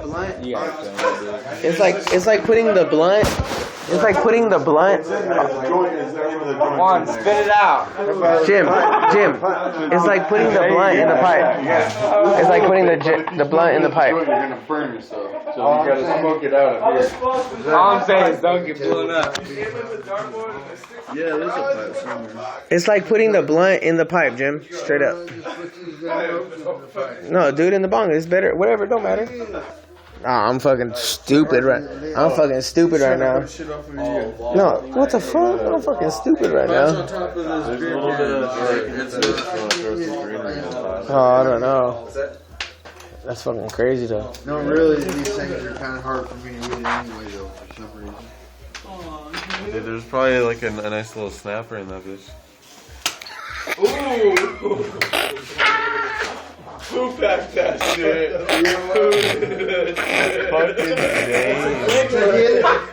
blunt. Yeah. It's like putting the blunt. It's like putting the blunt. Come on, spit it out. Jim. It's like putting the blunt in the pipe. It's like putting the blunt in the pipe. You're gonna burn yourself, so you gotta smoke it out of here. All I'm saying is don't get blown up. Yeah, there's a pipe somewhere. It's like putting the blunt in the pipe, Jim. Straight up. No, dude, in the bong. It's better. Whatever, don't matter. Nah, I'm fucking stupid right. I'm fucking stupid right now. No, what the fuck? I'm fucking stupid right now. Oh, I don't know. That's fucking crazy though. No, really, these things are kind of hard for me to eat anyway, though, for some reason. Dude, there's probably like a nice little snapper in that bitch. Ooh! Who packed that shit? Fucking dang.